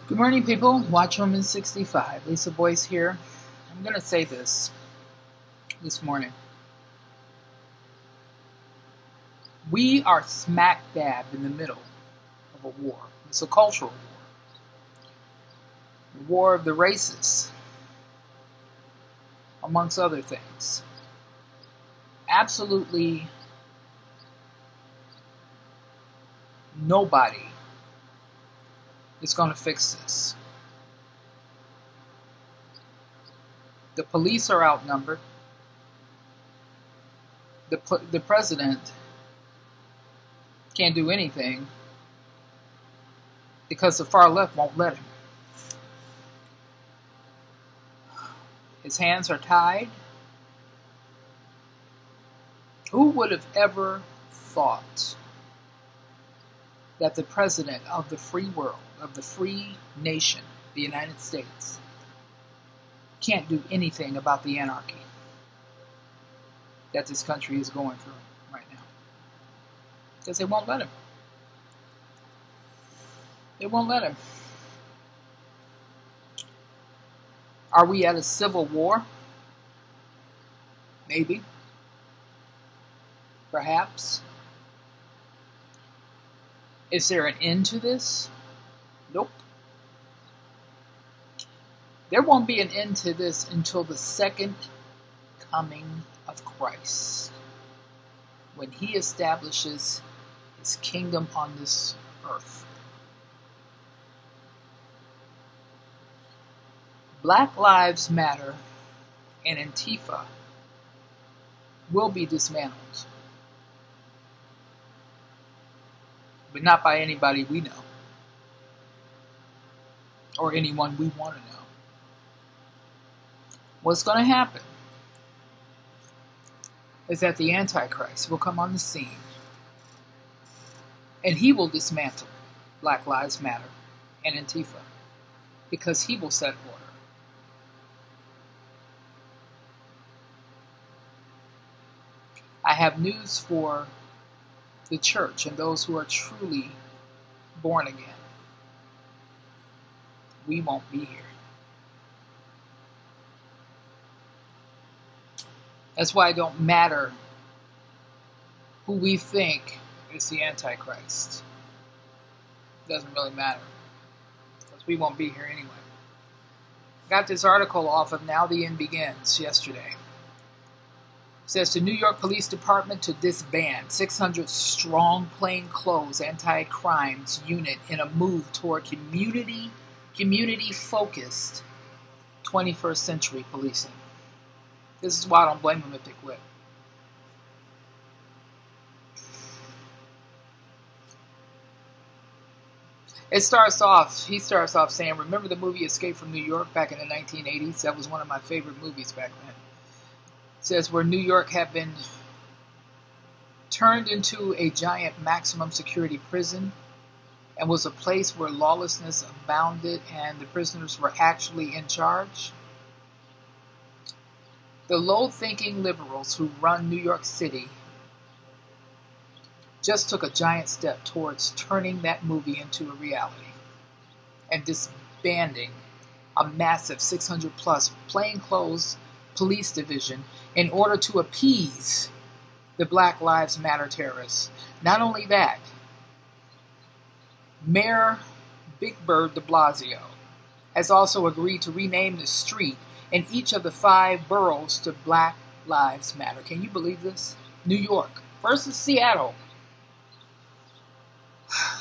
Good morning, people. Watchwoman 65. Lisa Boyce here. I'm going to say this morning. We are smack dab in the middle of a war. It's a cultural war. The war of the races, amongst other things. Absolutely nobody is going to fix this. The police are outnumbered. The president can't do anything because the far left won't let him. His hands are tied. Who would have ever thought that the president of the free world, of the free nation, the United States, can't do anything about the anarchy that this country is going through right now? Because they won't let him. They won't let him. Are we at a civil war? Maybe. Perhaps. Is there an end to this? Nope. There won't be an end to this until the second coming of Christ, when he establishes his kingdom on this earth. Black Lives Matter and Antifa will be dismantled. But not by anybody we know, or anyone we want to know. What's going to happen is that the Antichrist will come on the scene, and he will dismantle Black Lives Matter and Antifa, because he will set order. I have news for the church and those who are truly born again. We won't be here. That's why it don't matter who we think is the Antichrist. It doesn't really matter, because we won't be here anyway. Got this article off of Now the End Begins yesterday. It says the New York Police Department to disband 600 strong plainclothes anti-crimes unit in a move toward community-focused 21st century policing. This is why I don't blame them if they quit. He starts off saying, remember the movie Escape from New York back in the 1980s? That was one of my favorite movies back then. It says where New York had been turned into a giant maximum security prison and was a place where lawlessness abounded and the prisoners were actually in charge. The low-thinking liberals who run New York City just took a giant step towards turning that movie into a reality and disbanding a massive 600-plus plainclothes police division in order to appease the Black Lives Matter terrorists. Not only that, Mayor Big Bird de Blasio has also agreed to rename the street in each of the 5 boroughs to Black Lives Matter. Can you believe this? New York versus Seattle.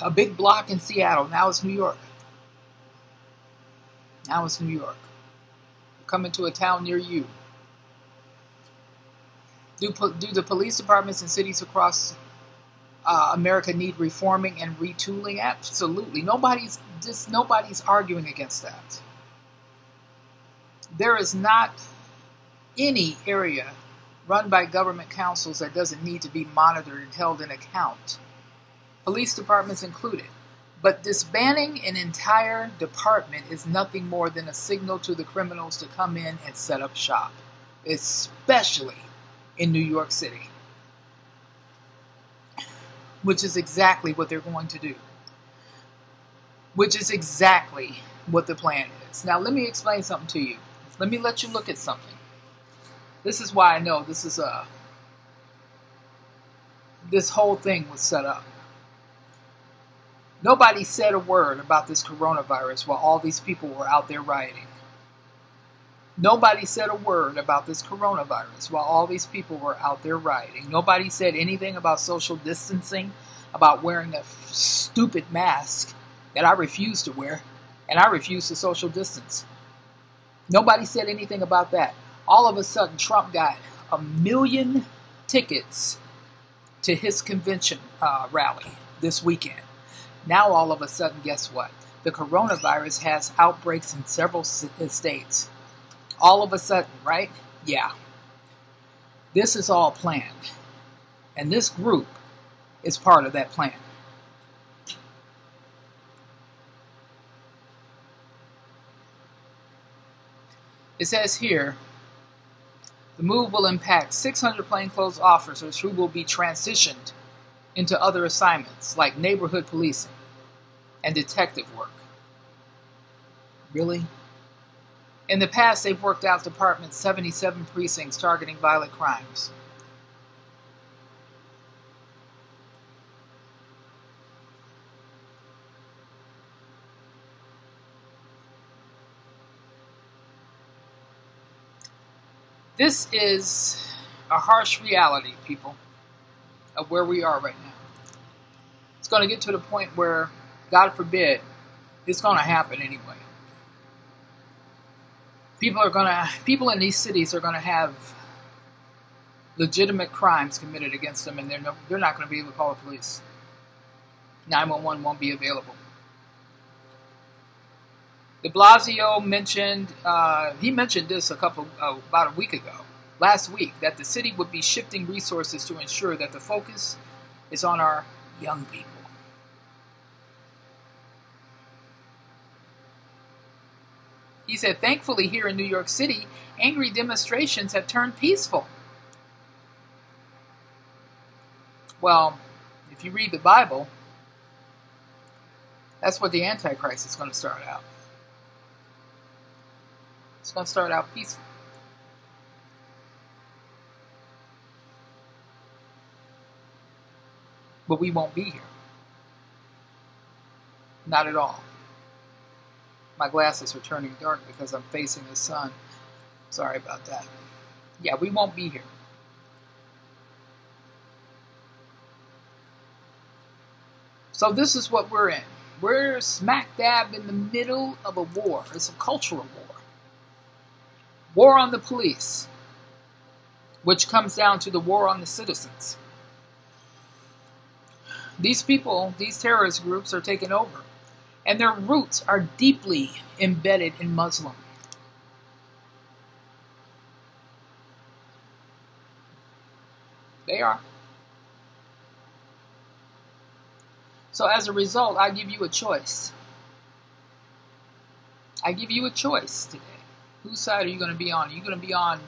A big block in Seattle. Now it's New York. Now it's New York. Coming to a town near you. Do the police departments in cities across America need reforming and retooling? Absolutely. Nobody's arguing against that. There is not any area run by government councils that doesn't need to be monitored and held in account. Police departments included. But disbanding an entire department is nothing more than a signal to the criminals to come in and set up shop, especially in New York City, which is exactly what they're going to do, which is exactly what the plan is. Now, let me explain something to you. Let me let you look at something. This is why I know this whole thing was set up. Nobody said a word about this coronavirus while all these people were out there rioting. Nobody said a word about this coronavirus while all these people were out there rioting. Nobody said anything about social distancing, about wearing a stupid mask that I refuse to wear, and I refuse to social distance. Nobody said anything about that. All of a sudden, Trump got 1 million tickets to his convention rally this weekend. Now, all of a sudden, guess what? The coronavirus has outbreaks in several states. All of a sudden, right? Yeah. This is all planned. And this group is part of that plan. It says here, the move will impact 600 plainclothes officers who will be transitioned into other assignments like neighborhood policing and detective work. Really? In the past, they've worked out Department's 77 precincts targeting violent crimes. This is a harsh reality, people, of where we are right now. It's going to get to the point where, God forbid, it's going to happen anyway. People in these cities are going to have legitimate crimes committed against them, and they're not going to be able to call the police. 911 won't be available. De Blasio mentioned, he mentioned this about a week ago, last week, that the city would be shifting resources to ensure that the focus is on our young people. He said, thankfully here in New York City, angry demonstrations have turned peaceful. Well, if you read the Bible, that's what the Antichrist is going to start out. It's going to start out peaceful. But we won't be here. Not at all. My glasses are turning dark because I'm facing the sun. Sorry about that. Yeah, we won't be here. So this is what we're in. We're smack dab in the middle of a war. It's a cultural war. War on the police, which comes down to the war on the citizens. These people, these terrorist groups are taking over. And their roots are deeply embedded in Muslim. They are. So as a result, I give you a choice. I give you a choice today. Whose side are you going to be on? Are you going to be on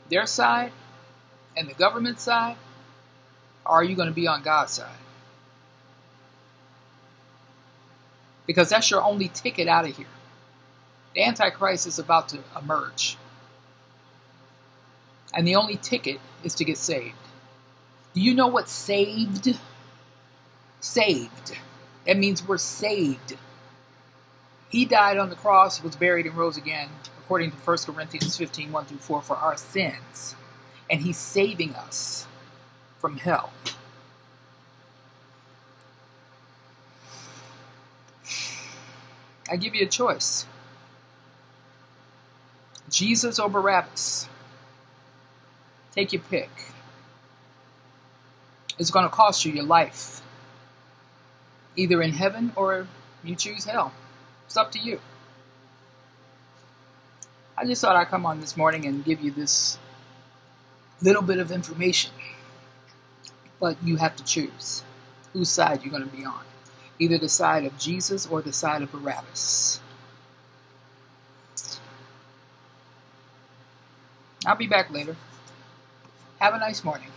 their side and the government side? Or are you going to be on God's side? Because that's your only ticket out of here. The Antichrist is about to emerge. And the only ticket is to get saved. Do you know what saved? Saved. That means we're saved. He died on the cross, was buried, and rose again, according to 1 Corinthians 15, 1-4, for our sins. And he's saving us from hell. I give you a choice. Jesus or Barabbas. Take your pick. It's going to cost you your life. Either in heaven or you choose hell. It's up to you. I just thought I'd come on this morning and give you this little bit of information. But you have to choose whose side you're going to be on. Either the side of Jesus or the side of Barabbas. I'll be back later. Have a nice morning.